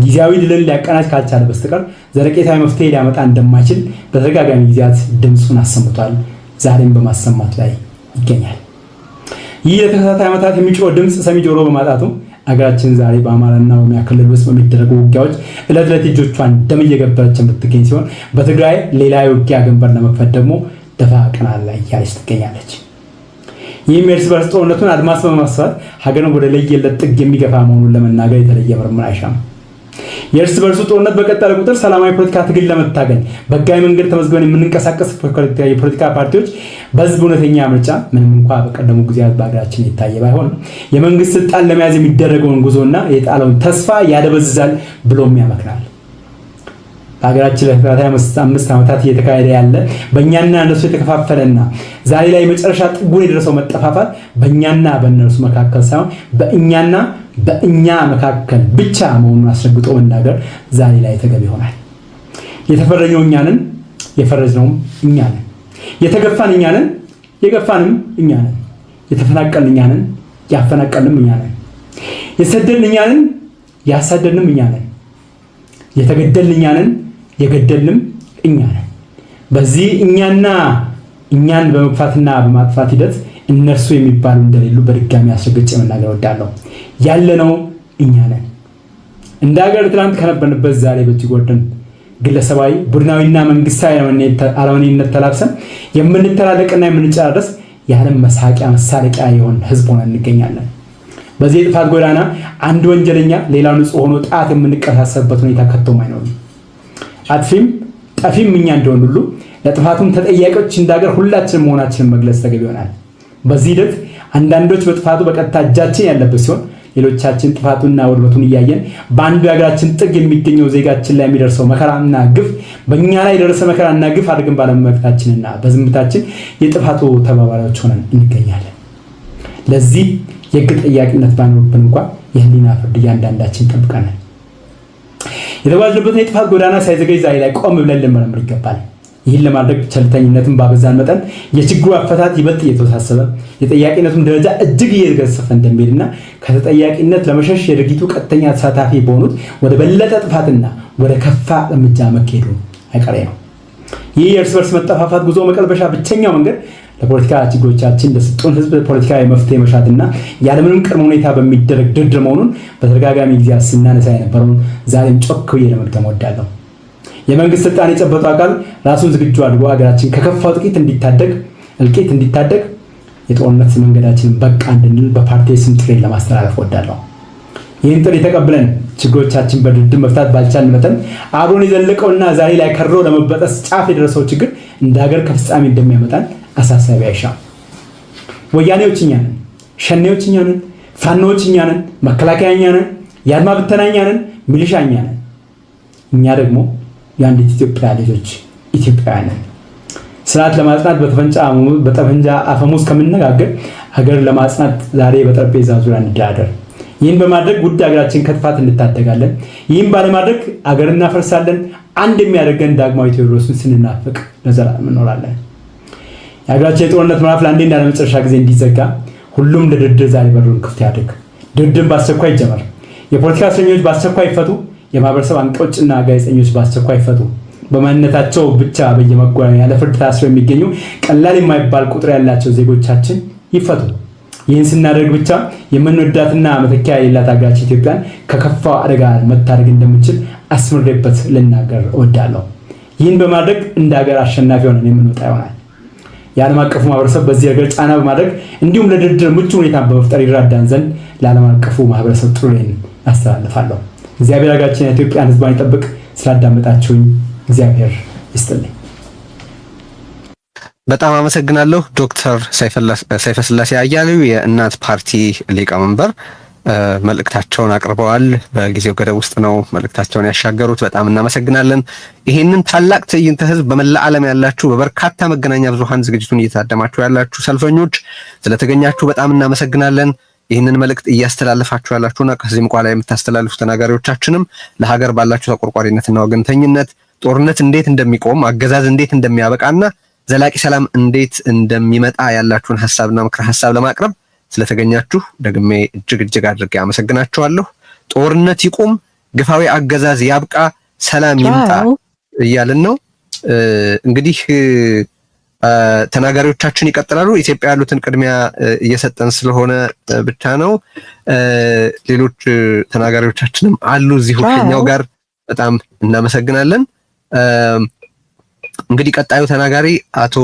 ጊዜያዊ ድልን ሊያቀናጅ ካልቻለ በስተቀር ዘለቄታዊ መፍትሄ ሊያመጣ እንደማይችል በተደጋጋሚ ጊዜያት ድምፁን አሰምቷል። ዛሬም በማሰማት ላይ ይገኛል። ይህ ለተከታታይ ዓመታት የሚጮህ ድምፅ ሰሚ ጆሮ በማጣቱ አገራችን ዛሬ በአማራና ኦሮሚያ ክልል ውስጥ በሚደረጉ ውጊያዎች ዕለት ዕለት እጆቿን ደም እየገበረች የምትገኝ ሲሆን በትግራይ ሌላ የውጊያ ግንባር ለመክፈት ደግሞ ደፋ ቀና ላይ እያለች ትገኛለች። ይህም የእርስ በርስ ጦርነቱን አድማስ በማስፋት ሀገርን ወደ ለየለት ጥግ የሚገፋ መሆኑን ለመናገር የተለየ ምርምር አይሻም። የእርስ በርሱ ጦርነት በቀጠለ ቁጥር ሰላማዊ ፖለቲካ ትግል ለመታገል በህጋዊ መንገድ ተመዝግበን የምንንቀሳቀስ የፖለቲካ ፓርቲዎች በህዝብ እውነተኛ ምርጫ ምንም እንኳ በቀደሙ ጊዜያት በሀገራችን የታየ ባይሆንም የመንግስት ስልጣን ለመያዝ የሚደረገውን ጉዞና የጣለውን ተስፋ ያደበዝዛል ብሎም ያመክናል። በሀገራችን ለተከታታይ 5 ዓመታት እየተካሄደ ያለ በእኛና እነሱ የተከፋፈለና ዛሬ ላይ መጨረሻ ጥጉን የደረሰው መጠፋፋት በእኛና በእነርሱ መካከል ሳይሆን በእኛና በእኛ መካከል ብቻ መሆኑን አስረግጦ መናገር ዛሬ ላይ ተገቢ ይሆናል። የተፈረጀው እኛ ነን፣ የፈረጅነውም እኛ ነን። የተገፋን እኛ ነን፣ የገፋንም እኛ ነን። የተፈናቀልን እኛ ነን፣ ያፈናቀልንም እኛ ነን። የሰደድን እኛ ነን፣ ያሳደድንም እኛ ነን። የተገደልን እኛ ነን፣ የገደልንም እኛ ነን። በዚህ እኛና እኛን በመግፋትና በማጥፋት ሂደት እነርሱ የሚባሉ እንደሌሉ በድጋሚ አስረግጬ መናገር እወዳለሁ። ያለነው እኛ ነን። እንደ ሀገር ትናንት ከነበርንበት ዛሬ በእጅግ ወርደን ግለሰባዊ ቡድናዊና መንግስታዊ አለመኔነት ተላብሰን የምንተላለቅና የምንጨራረስ የዓለም መሳቂያ መሳለቂያ የሆን ህዝብ ሆነን እንገኛለን። በዚህ የጥፋት ጎዳና አንድ ወንጀለኛ ሌላው ንጹህ ሆኖ ጣት የምንቀሳሰብበት ሁኔታ ከቶም አይኖርም። አጥፊም ጠፊም እኛ እንደሆን ሁሉ ለጥፋቱም ተጠያቂዎች እንዳገር ሁላችንም መሆናችንን መግለጽ ተገቢ ይሆናል። በዚህ ሂደት አንዳንዶች በጥፋቱ በቀጥታ እጃችን ያለበት ሲሆን ሌሎቻችን ጥፋቱና ውድመቱን እያየን በአንዱ የሀገራችን ጥግ የሚገኘው ዜጋችን ላይ የሚደርሰው መከራና ግፍ በእኛ ላይ የደረሰ መከራና ግፍ አድርገን ባለመመልከታችንና በዝምታችን የጥፋቱ ተባባሪዎች ሆነን እንገኛለን። ለዚህ የህግ ጠያቂነት ባይኖርብን እንኳን የህሊና ፍርድ እያንዳንዳችን ጠብቀናል። የተጓዝንበትን የጥፋት ጎዳና ሳይዘገይ ዛሬ ላይ ቆም ብለን ልንመረምር ይገባል። ይህን ለማድረግ ቸልተኝነትን ባበዛን መጠን የችግሩ አፈታት ይበልጥ እየተወሳሰበ የጠያቂነቱን ደረጃ እጅግ እየገዘፈ እንደሚሄድና ከተጠያቂነት ለመሸሽ የድርጊቱ ቀጥተኛ ተሳታፊ በሆኑት ወደ በለጠ ጥፋትና ወደ ከፋ እርምጃ መካሄዱ አይቀሬ ነው። ይህ የእርስ በርስ መጠፋፋት ጉዞ መቀልበሻ ብቸኛው መንገድ ለፖለቲካ ችግሮቻችን ለስጡን ህዝብ ፖለቲካዊ መፍትሄ መሻትና ያለምንም ቅድመ ሁኔታ በሚደረግ ድርድር መሆኑን በተደጋጋሚ ጊዜያት ስናነሳ የነበረውን ዛሬም ጮክ ብዬ ለመድገም እወዳለሁ። የመንግስት ስልጣን የጨበጠው አካል ራሱን ዝግጁ አድርጎ ሀገራችን ከከፋው እልቂት እንዲታደግ የጦርነት መንገዳችንን በቃ እንድንል በፓርቲ ስም ጥሪ ለማስተላለፍ እወዳለሁ። ይህን ጥሪ ተቀብለን ችግሮቻችን በድርድር መፍታት ባልቻልን መጠን አብሮን የዘለቀውና ዛሬ ላይ ከሮ ለመበጠስ ጫፍ የደረሰው ችግር እንደ ሀገር ከፍጻሜ እንደሚያመጣን አሳሳቢ አይሻም። ወያኔዎች እኛ ነን፣ ሸኔዎች እኛ ነን፣ ፋኖዎች እኛ ነን፣ መከላከያ እኛ ነን፣ የአድማ ብተና እኛ ነን፣ ሚሊሻ እኛ ነን። እኛ ደግሞ የአንዲት ኢትዮጵያ ልጆች ኢትዮጵያውያን ነን። ስርዓት ለማጽናት በጠመንጃ አፈሙዝ ከምንነጋገር ሀገር ለማጽናት ዛሬ በጠረጴዛ ዙሪያ እንደራደር። ይህን በማድረግ ውድ ሀገራችን ከጥፋት እንታደጋለን። ይህን ባለማድረግ ሀገር እናፈርሳለን። አንድ የሚያደርገን ዳግማዊ ቴዎድሮስን ስንናፍቅ ለዘላለም እንኖራለን። የሀገራችን የጦርነት ምዕራፍ ለአንዴና ለመጨረሻ ጊዜ እንዲዘጋ ሁሉም ለድርድር ዛሬ በሩን ክፍት ያድርግ። ድርድርን በአስቸኳይ ይጀመር። የፖለቲካ እስረኞች በአስቸኳይ ይፈቱ። የማህበረሰብ አንቂዎችና ጋዜጠኞች በአስቸኳይ ይፈቱ። በማንነታቸው ብቻ በየመጓያ ያለ ፍርድ ታስረው የሚገኙ ቀላል የማይባል ቁጥር ያላቸው ዜጎቻችን ይፈቱ። ይህን ስናደርግ ብቻ የምንወዳትና መተኪያ የሌላት ሀገራችን ኢትዮጵያን ከከፋው አደጋ መታደግ እንደምንችል አስምሬበት ልናገር እወዳለሁ። ይህን በማድረግ እንደ ሀገር አሸናፊ ሆነን የምንወጣ ይሆናል። የዓለም አቀፉ ማህበረሰብ በዚህ ሀገር ጫና በማድረግ እንዲሁም ለድርድር ምቹ ሁኔታን በመፍጠር ይራዳን ዘንድ ለዓለም አቀፉ ማህበረሰብ ጥሪዬን አስተላልፋለሁ። እግዚአብሔር ሀገራችን ኢትዮጵያን ህዝቧን ይጠብቅ። ስላዳመጣችሁኝ እግዚአብሔር ይስጥልኝ። በጣም አመሰግናለሁ ዶክተር ሰይፈስላሴ አያሌው የእናት ፓርቲ ሊቀመንበር መልእክታቸውን አቅርበዋል። በጊዜው ገደብ ውስጥ ነው መልእክታቸውን ያሻገሩት። በጣም እናመሰግናለን። ይህንን ታላቅ ትዕይንተ ህዝብ በመላ ዓለም ያላችሁ በበርካታ መገናኛ ብዙሃን ዝግጅቱን እየታደማችሁ ያላችሁ ሰልፈኞች ስለተገኛችሁ በጣም እናመሰግናለን። ይህንን መልእክት እያስተላለፋችሁ ያላችሁና ከዚህም ቋላ የምታስተላልፉ ተናጋሪዎቻችንም ለሀገር ባላችሁ ተቆርቋሪነትና ወገንተኝነት ጦርነት እንዴት እንደሚቆም አገዛዝ እንዴት እንደሚያበቃና ዘላቂ ሰላም እንዴት እንደሚመጣ ያላችሁን ሐሳብና ምክረ ሐሳብ ለማቅረብ ስለተገኛችሁ ደግሜ እጅግ አድርጌ አመሰግናችኋለሁ። ጦርነት ይቁም፣ ግፋዊ አገዛዝ ያብቃ፣ ሰላም ይምጣ እያልን ነው። እንግዲህ ተናጋሪዎቻችን ይቀጥላሉ። ኢትዮጵያ ያሉትን ቅድሚያ እየሰጠን ስለሆነ ብቻ ነው። ሌሎች ተናጋሪዎቻችንም አሉ እዚሁ ከኛው ጋር በጣም እናመሰግናለን። እንግዲህ ቀጣዩ ተናጋሪ አቶ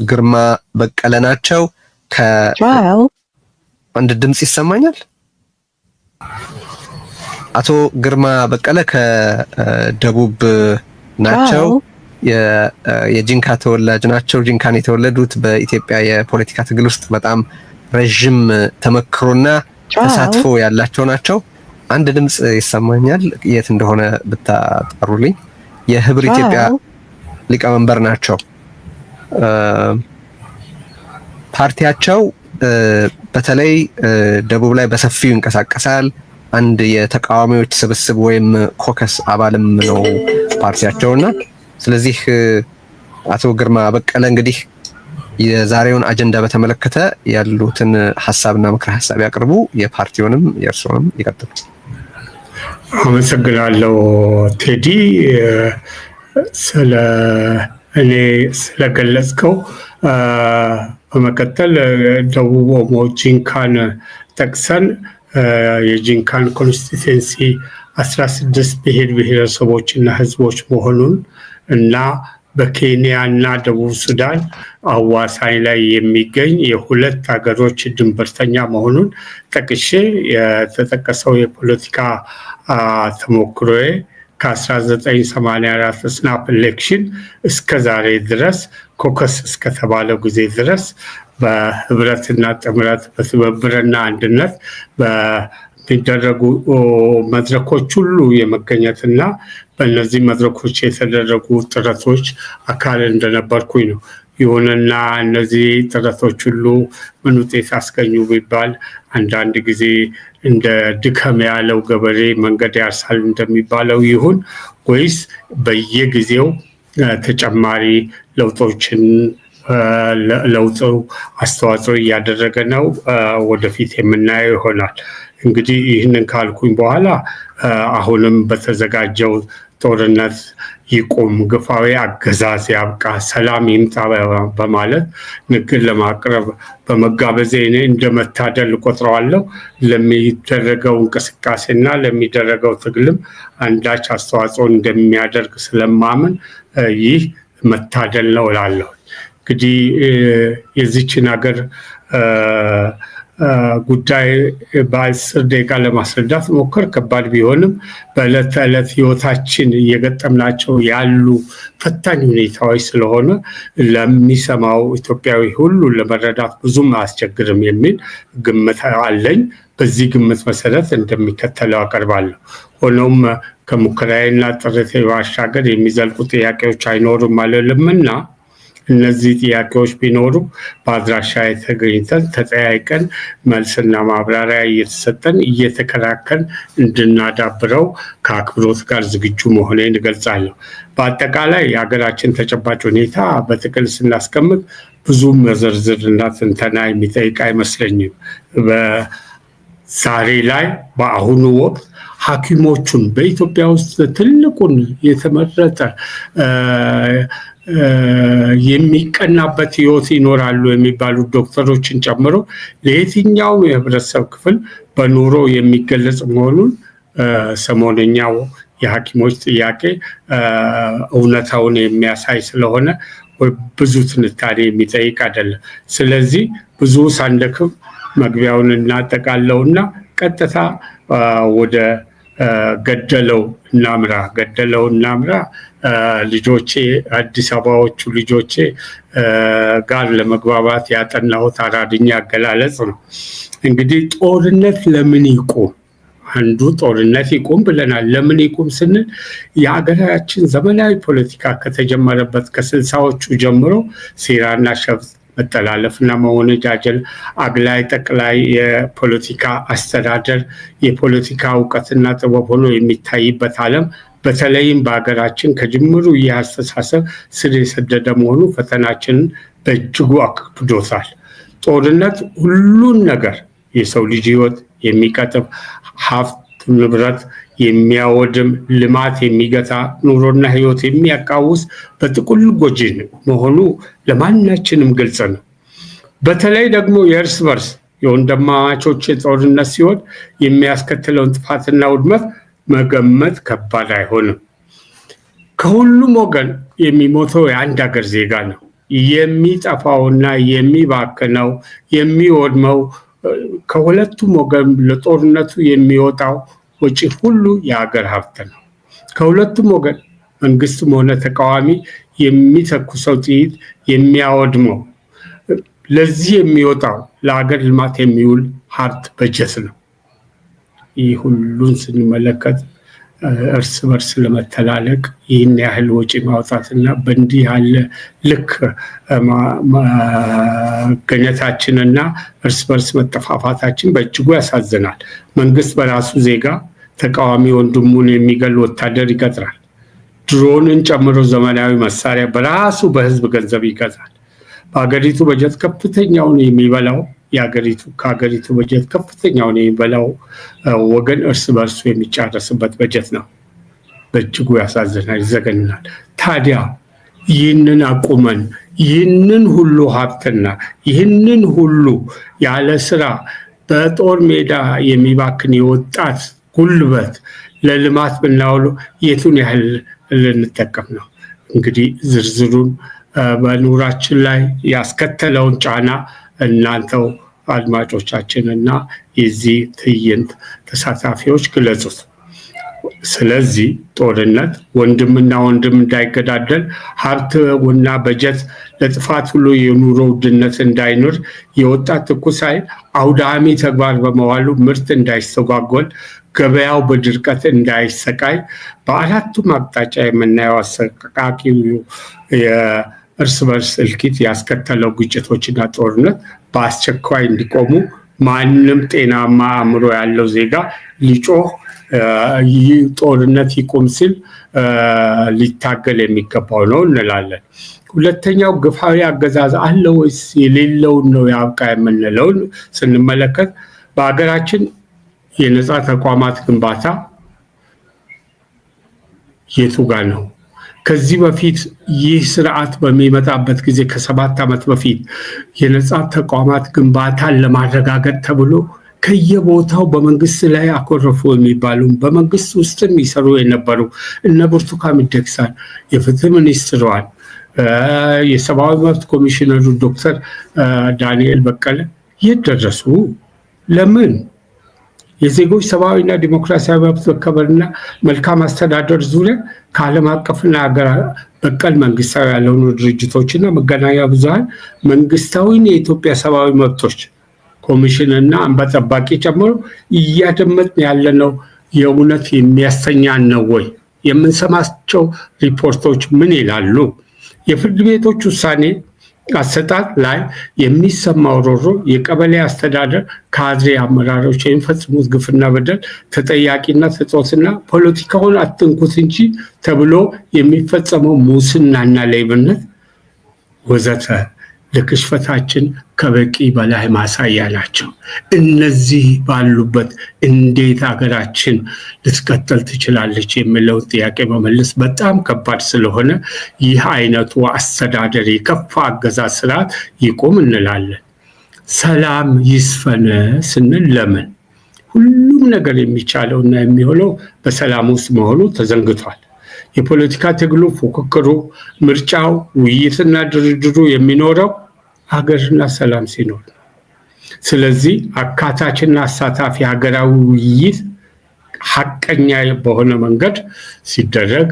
ግርማ በቀለ ናቸው። አንድ ድምጽ ይሰማኛል? አቶ ግርማ በቀለ ከደቡብ ናቸው። የጂንካ ተወላጅ ናቸው። ጂንካን የተወለዱት በኢትዮጵያ የፖለቲካ ትግል ውስጥ በጣም ረጅም ተመክሮና ተሳትፎ ያላቸው ናቸው። አንድ ድምጽ ይሰማኛል፣ የት እንደሆነ ብታጠሩልኝ። የህብር ኢትዮጵያ ሊቀመንበር ናቸው። ፓርቲያቸው በተለይ ደቡብ ላይ በሰፊው ይንቀሳቀሳል። አንድ የተቃዋሚዎች ስብስብ ወይም ኮከስ አባልም ነው ፓርቲያቸውና ስለዚህ አቶ ግርማ በቀለ እንግዲህ የዛሬውን አጀንዳ በተመለከተ ያሉትን ሐሳብና ምክረ ሐሳብ ያቅርቡ። የፓርቲውንም የእርሶንም ይቀጥሉ። አመሰግናለሁ ቴዲ እኔ ስለገለጽከው። በመቀጠል ደቡብ ኦሞ ጂንካን ጠቅሰን የጂንካን ኮንስቲትዌንሲ 16 ብሔረሰቦች እና ህዝቦች መሆኑን እና በኬንያ እና ደቡብ ሱዳን አዋሳኝ ላይ የሚገኝ የሁለት ሀገሮች ድንበርተኛ መሆኑን ጠቅሼ የተጠቀሰው የፖለቲካ ተሞክሮዬ ከ1984 ስናፕ ኤሌክሽን እስከ ዛሬ ድረስ ኮከስ እስከተባለው ጊዜ ድረስ በህብረትና ጥምረት በትብብርና አንድነት በሚደረጉ መድረኮች ሁሉ የመገኘትና በእነዚህ መድረኮች የተደረጉ ጥረቶች አካል እንደነበርኩኝ ነው። ይሁንና እነዚህ ጥረቶች ሁሉ ምን ውጤት አስገኙ ቢባል አንዳንድ ጊዜ እንደ ድከም ያለው ገበሬ መንገድ ያርሳል እንደሚባለው ይሁን ወይስ በየጊዜው ተጨማሪ ለውጦችን ለውጡ አስተዋጽኦ እያደረገ ነው፣ ወደፊት የምናየው ይሆናል። እንግዲህ ይህንን ካልኩኝ በኋላ አሁንም በተዘጋጀው ጦርነት ይቁም፣ ግፋዊ አገዛዝ ያብቃ፣ ሰላም ይምጣ በማለት ንግግር ለማቅረብ በመጋበዜ እኔ እንደመታደል ቆጥረዋለሁ። ለሚደረገው እንቅስቃሴና ለሚደረገው ትግልም አንዳች አስተዋጽኦ እንደሚያደርግ ስለማምን ይህ መታደል ነው እላለሁ። እንግዲህ የዚችን ሀገር ጉዳይ በ10 ደቂቃ ለማስረዳት ሞከር ከባድ ቢሆንም በዕለት ተዕለት ህይወታችን እየገጠምናቸው ያሉ ፈታኝ ሁኔታዎች ስለሆነ ለሚሰማው ኢትዮጵያዊ ሁሉ ለመረዳት ብዙም አያስቸግርም የሚል ግምት አለኝ። በዚህ ግምት መሰረት እንደሚከተለው አቀርባለሁ። ሆኖም ከሙከራዬና ጥረቴ ባሻገር የሚዘልቁ ጥያቄዎች አይኖሩም አልልምና እነዚህ ጥያቄዎች ቢኖሩ በአድራሻ ተገኝተን ተጠያይቀን መልስና ማብራሪያ እየተሰጠን እየተከራከርን እንድናዳብረው ከአክብሮት ጋር ዝግጁ መሆኔን እገልጻለሁ። በአጠቃላይ የሀገራችን ተጨባጭ ሁኔታ በጥቅል ስናስቀምጥ ብዙም መዘርዝርና ትንተና የሚጠይቅ አይመስለኝም። በዛሬ ላይ በአሁኑ ወቅት ሐኪሞቹን በኢትዮጵያ ውስጥ ትልቁን የተመረጠ የሚቀናበት ህይወት ይኖራሉ የሚባሉ ዶክተሮችን ጨምሮ ለየትኛው የህብረተሰብ ክፍል በኑሮ የሚገለጽ መሆኑን ሰሞነኛው የሐኪሞች ጥያቄ እውነታውን የሚያሳይ ስለሆነ ብዙ ትንታኔ የሚጠይቅ አይደለም። ስለዚህ ብዙ ሳንደክም መግቢያውን እናጠቃለውና ቀጥታ ወደ ገደለው እናምራ። ልጆቼ አዲስ አበባዎቹ ልጆቼ ጋር ለመግባባት ያጠናሁት አራድኛ አገላለጽ ነው። እንግዲህ ጦርነት ለምን ይቁም? አንዱ ጦርነት ይቁም ብለናል። ለምን ይቁም ስንል የሀገራችን ዘመናዊ ፖለቲካ ከተጀመረበት ከ60ዎቹ ጀምሮ ሴራና መጠላለፍና መወነጃጀል፣ አግላይ ጠቅላይ የፖለቲካ አስተዳደር፣ የፖለቲካ እውቀትና ጥበብ ሆኖ የሚታይበት ዓለም በተለይም በሀገራችን ከጅምሩ ይህ አስተሳሰብ ስር የሰደደ መሆኑ ፈተናችንን በእጅጉ አክብዶታል። ጦርነት ሁሉን ነገር የሰው ልጅ ሕይወት የሚቀጥፍ፣ ሀብት ንብረት የሚያወድም፣ ልማት የሚገታ፣ ኑሮና ሕይወት የሚያቃውስ በጥቅሉ ጎጂ መሆኑ ለማናችንም ግልጽ ነው። በተለይ ደግሞ የእርስ በርስ የወንድማማቾች ጦርነት ሲሆን የሚያስከትለውን ጥፋትና ውድመት መገመት ከባድ አይሆንም። ከሁሉም ወገን የሚሞተው የአንድ ሀገር ዜጋ ነው። የሚጠፋውና የሚባክነው የሚወድመው ከሁለቱም ወገን ለጦርነቱ የሚወጣው ወጪ ሁሉ የሀገር ሀብት ነው። ከሁለቱም ወገን መንግስትም ሆነ ተቃዋሚ የሚተኩሰው ጥይት የሚያወድመው፣ ለዚህ የሚወጣው ለሀገር ልማት የሚውል ሀብት በጀት ነው። ይህ ሁሉን ስንመለከት እርስ በርስ ለመተላለቅ ይህን ያህል ወጪ ማውጣትና በእንዲህ ያለ ልክ መገኘታችንና እርስ በርስ መጠፋፋታችን በእጅጉ ያሳዝናል። መንግስት በራሱ ዜጋ ተቃዋሚ ወንድሙን የሚገል ወታደር ይቀጥራል። ድሮንን ጨምሮ ዘመናዊ መሳሪያ በራሱ በህዝብ ገንዘብ ይገዛል። በሀገሪቱ በጀት ከፍተኛውን የሚበላው ከሀገሪቱ በጀት ከፍተኛውን የሚበላው ወገን እርስ በርሱ የሚጫረስበት በጀት ነው። በእጅጉ ያሳዝናል፣ ይዘገንናል። ታዲያ ይህንን አቁመን ይህንን ሁሉ ሀብትና ይህንን ሁሉ ያለ ስራ በጦር ሜዳ የሚባክን የወጣት ጉልበት ለልማት ብናውለው የቱን ያህል ልንጠቀም ነው? እንግዲህ ዝርዝሩን በኑራችን ላይ ያስከተለውን ጫና እናንተው አድማጮቻችን እና የዚህ ትዕይንት ተሳታፊዎች ግለጹት። ስለዚህ ጦርነት ወንድምና ወንድም እንዳይገዳደል፣ ሀብትና በጀት ለጥፋት ሁሉ የኑሮ ውድነት እንዳይኖር፣ የወጣት ትኩስ ኃይል አውዳሚ ተግባር በመዋሉ ምርት እንዳይስተጓጎል፣ ገበያው በድርቀት እንዳይሰቃይ፣ በአራቱም አቅጣጫ የምናየው አሰቃቂ የእርስ በርስ እልቂት ያስከተለው ግጭቶችና ጦርነት በአስቸኳይ እንዲቆሙ ማንም ጤናማ አእምሮ ያለው ዜጋ ሊጮህ ይህ ጦርነት ይቁም ሲል ሊታገል የሚገባው ነው እንላለን። ሁለተኛው ግፋዊ አገዛዝ አለ ወይስ የሌለውን ነው ያብቃ የምንለውን ስንመለከት በሀገራችን የነፃ ተቋማት ግንባታ የቱ ጋር ነው? ከዚህ በፊት ይህ ስርዓት በሚመጣበት ጊዜ ከ7 ዓመት በፊት የነፃ ተቋማት ግንባታን ለማረጋገጥ ተብሎ ከየቦታው በመንግስት ላይ አኮረፉ የሚባሉ በመንግስት ውስጥም ይሰሩ የነበሩ እነ ብርቱካን ሚደቅሳን፣ የፍትህ ሚኒስትሯን፣ የሰብአዊ መብት ኮሚሽነሩ ዶክተር ዳንኤል በቀለ የት ደረሱ? ለምን? የዜጎች ሰብአዊና ዲሞክራሲያዊ መብት መከበርና መልካም አስተዳደር ዙሪያ ከዓለም አቀፍና ሀገር በቀል መንግስታዊ ያልሆኑ ድርጅቶችና መገናኛ ብዙሃን መንግስታዊን የኢትዮጵያ ሰብአዊ መብቶች ኮሚሽንና እንባ ጠባቂ ጨምሮ እያደመጥን ያለነው የእውነት የሚያሰኛን ነው ወይ? የምንሰማቸው ሪፖርቶች ምን ይላሉ? የፍርድ ቤቶች ውሳኔ አሰጣጥ ላይ የሚሰማው ሮሮ የቀበሌ አስተዳደር ካድሬ አመራሮች የሚፈጽሙት ግፍና በደል ተጠያቂነት እጦትና ፖለቲካውን አትንኩት እንጂ ተብሎ የሚፈጸመው ሙስናና ሌብነት ወዘተ ለክሽፈታችን ከበቂ በላይ ማሳያ ናቸው። እነዚህ ባሉበት እንዴት ሀገራችን ልትቀጥል ትችላለች የሚለውን ጥያቄ መመለስ በጣም ከባድ ስለሆነ ይህ አይነቱ አስተዳደር የከፋ አገዛዝ ስርዓት ይቁም እንላለን። ሰላም ይስፈን ስንል ለምን? ሁሉም ነገር የሚቻለውና የሚሆነው በሰላም ውስጥ መሆኑ ተዘንግቷል። የፖለቲካ ትግሉ፣ ፉክክሩ፣ ምርጫው፣ ውይይትና ድርድሩ የሚኖረው ሀገርና ሰላም ሲኖር ነው። ስለዚህ አካታችና አሳታፊ ሀገራዊ ውይይት ሀቀኛ በሆነ መንገድ ሲደረግ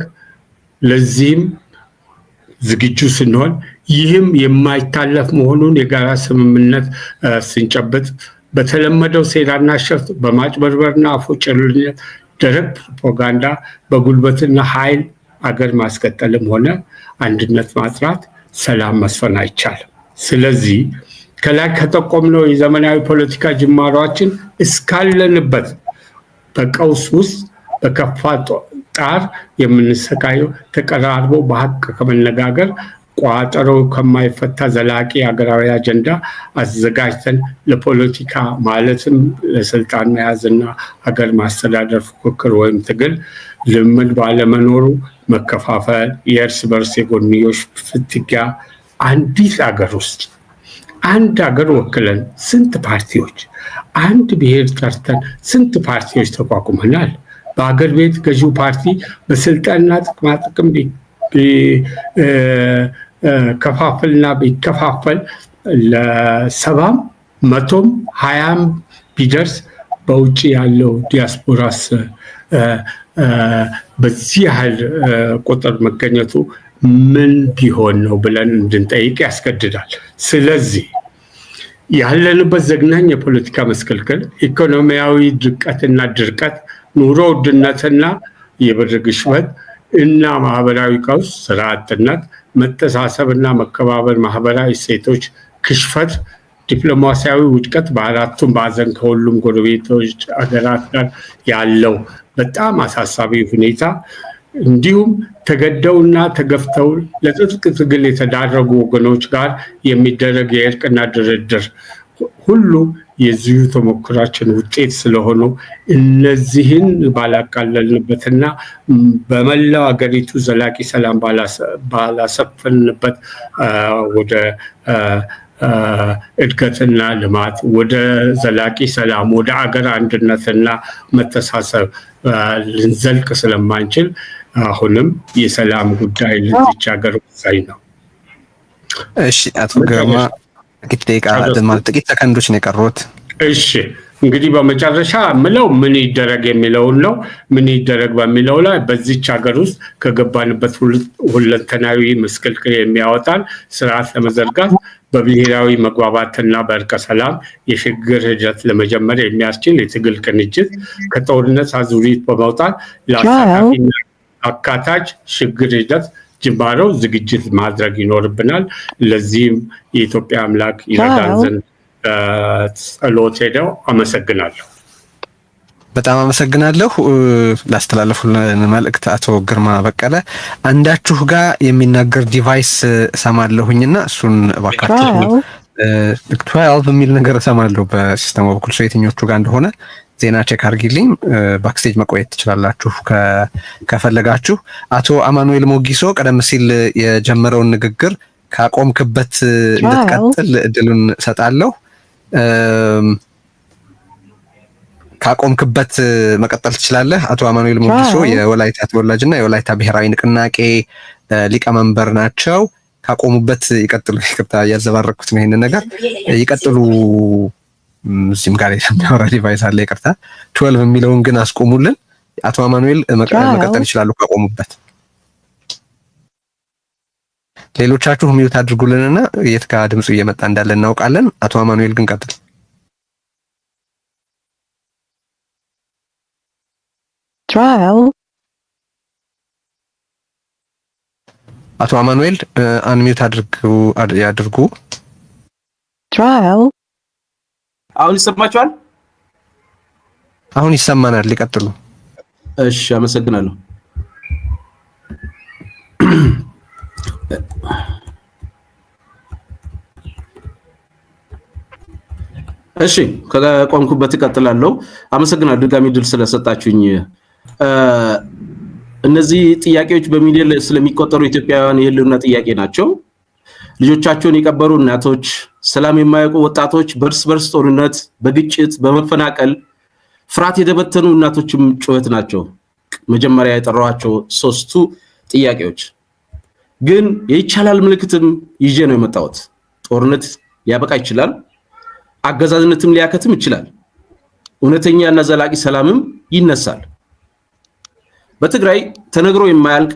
ለዚህም ዝግጁ ስንሆን ይህም የማይታለፍ መሆኑን የጋራ ስምምነት ስንጨብጥ በተለመደው ሴራና ሸፍጥ በማጭበርበርና አፎጨልነት ደረቅ ፕሮፓጋንዳ በጉልበትና ኃይል አገር ማስቀጠልም ሆነ አንድነት ማጥራት ሰላም መስፈን አይቻልም። ስለዚህ ከላይ ከተቆምነው የዘመናዊ ፖለቲካ ጅማሯችን እስካለንበት በቀውስ ውስጥ በከፋ ጣር የምንሰቃየው ተቀራርቦ በሀቅ ከመነጋገር ቋጠሮ ከማይፈታ ዘላቂ ሀገራዊ አጀንዳ አዘጋጅተን ለፖለቲካ ማለትም ለስልጣን መያዝና ሀገር ማስተዳደር ፉክክር ወይም ትግል ልምድ ባለመኖሩ መከፋፈል፣ የእርስ በርስ የጎንዮሽ ፍትጊያ አንዲት ሀገር ውስጥ አንድ ሀገር ወክለን ስንት ፓርቲዎች፣ አንድ ብሔር ጠርተን ስንት ፓርቲዎች ተቋቁመናል። በሀገር ቤት ገዢው ፓርቲ በስልጣንና ጥቅማጥቅም ከፋፈልና ቢከፋፈል ለ70 100 20 ቢደርስ በውጭ ያለው ዲያስፖራስ በዚህ ያህል ቁጥር መገኘቱ ምን ቢሆን ነው ብለን እንድንጠይቅ ያስገድዳል። ስለዚህ ያለንበት ዘግናኝ የፖለቲካ መስቀልቅል፣ ኢኮኖሚያዊ ድቀትና ድርቀት፣ ኑሮ ውድነትና የብር ግሽበት እና ማህበራዊ ቀውስ፣ ስራ አጥነት፣ መተሳሰብና መከባበር፣ ማህበራዊ እሴቶች ክሽፈት፣ ዲፕሎማሲያዊ ውድቀት፣ በአራቱም ማዕዘን ከሁሉም ጎረቤቶች ሀገራት ጋር ያለው በጣም አሳሳቢ ሁኔታ እንዲሁም ተገደውና ተገፍተው ለትጥቅ ትግል የተዳረጉ ወገኖች ጋር የሚደረግ የእርቅና ድርድር ሁሉ የዚሁ ተሞክራችን ውጤት ስለሆኑ እነዚህን ባላቃለልንበትና በመላው ሀገሪቱ ዘላቂ ሰላም ባላሰፈንበት ወደ እድገትና ልማት፣ ወደ ዘላቂ ሰላም፣ ወደ አገር አንድነትና መተሳሰብ ልንዘልቅ ስለማንችል አሁንም የሰላም ጉዳይ ለዚች ሀገር ወሳኝ ነው። እሺ አቶ ግርማ ጥቂት ሰከንዶች ነው የቀሩት። እሺ እንግዲህ በመጨረሻ ምለው ምን ይደረግ የሚለውን ነው። ምን ይደረግ በሚለው ላይ በዚች ሀገር ውስጥ ከገባንበት ሁለንተናዊ ምስቅልቅል የሚያወጣን ስርዓት ለመዘርጋት በብሔራዊ መግባባትና በእርቀ ሰላም የሽግግር ሂደት ለመጀመር የሚያስችል የትግል ቅንጅት ከጦርነት አዙሪት በመውጣት ለአሳታፊና አካታች ሽግግር ሂደት ጅማሬው ዝግጅት ማድረግ ይኖርብናል። ለዚህም የኢትዮጵያ አምላክ ይረዳን ዘንድ ጸሎት ሄደው አመሰግናለሁ። በጣም አመሰግናለሁ። ላስተላለፉልን መልእክት አቶ ግርማ በቀለ አንዳችሁ ጋር የሚናገር ዲቫይስ ሰማለሁኝና እሱን እባካችሁ 12 የሚል ነገር ሰማለሁ በሲስተሙ በኩል ሰው የትኞቹ ጋር እንደሆነ ዜና ቼክ አድርጊልኝ። ባክስቴጅ መቆየት ትችላላችሁ ከፈለጋችሁ። አቶ አማኑኤል ሞጊሶ ቀደም ሲል የጀመረውን ንግግር ካቆምክበት እንድትቀጥል እድሉን ሰጣለሁ። ካቆምክበት መቀጠል ትችላለህ። አቶ አማኑኤል ሞጊሶ የወላይታ ተወላጅና የወላይታ ብሔራዊ ንቅናቄ ሊቀመንበር ናቸው። ካቆሙበት ይቀጥሉ። ይቅርታ ያዘባረኩት ነው ይሄንን ነገር ይቀጥሉ። እዚህም ጋር የሚያወራ ዲቫይስ አለ። ይቅርታ 12 የሚለውን ግን አስቆሙልን። አቶ አማኑኤል መቀጠል ይችላሉ ካቆሙበት። ሌሎቻችሁ ሚውት አድርጉልንና የት ጋር ድምፁ እየመጣ እንዳለ እናውቃለን። አቶ አማኑኤል ግን ቀጥል። አቶ አማኑኤል አንሚውት ያድርጉ። አሁን ይሰማችኋል? አሁን ይሰማናል። ሊቀጥሉ። እሺ አመሰግናለሁ። እሺ ከቆምኩበት እቀጥላለሁ። አመሰግናለሁ ድጋሚ ድል ስለሰጣችሁኝ። እነዚህ ጥያቄዎች በሚሊዮን ስለሚቆጠሩ ኢትዮጵያውያን የህልውና ጥያቄ ናቸው። ልጆቻቸውን የቀበሩ እናቶች፣ ሰላም የማያውቁ ወጣቶች፣ በርስ በርስ ጦርነት፣ በግጭት፣ በመፈናቀል ፍርሃት የደበተኑ እናቶችም ጩኸት ናቸው መጀመሪያ የጠራኋቸው ሶስቱ ጥያቄዎች። ግን የይቻላል ምልክትም ይዤ ነው የመጣሁት። ጦርነት ሊያበቃ ይችላል፣ አገዛዝነትም ሊያከትም ይችላል፣ እውነተኛና ዘላቂ ሰላምም ይነሳል። በትግራይ ተነግሮ የማያልቅ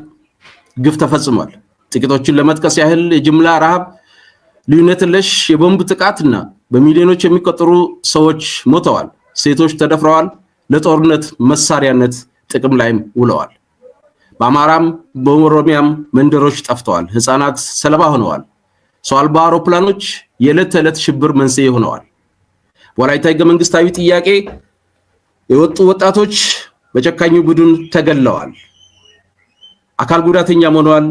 ግፍ ተፈጽሟል። ጥቂቶችን ለመጥቀስ ያህል የጅምላ ረሃብ፣ ልዩነት የለሽ የቦምብ ጥቃትና በሚሊዮኖች የሚቆጠሩ ሰዎች ሞተዋል። ሴቶች ተደፍረዋል፣ ለጦርነት መሳሪያነት ጥቅም ላይም ውለዋል። በአማራም በኦሮሚያም መንደሮች ጠፍተዋል፣ ህፃናት ሰለባ ሆነዋል። ሰው አልባ አውሮፕላኖች የዕለት ተዕለት ሽብር መንስኤ ሆነዋል። ወላይታ ህገ መንግስታዊ ጥያቄ የወጡ ወጣቶች በጨካኙ ቡድን ተገለዋል። አካል ጉዳተኛ ሆነዋል፣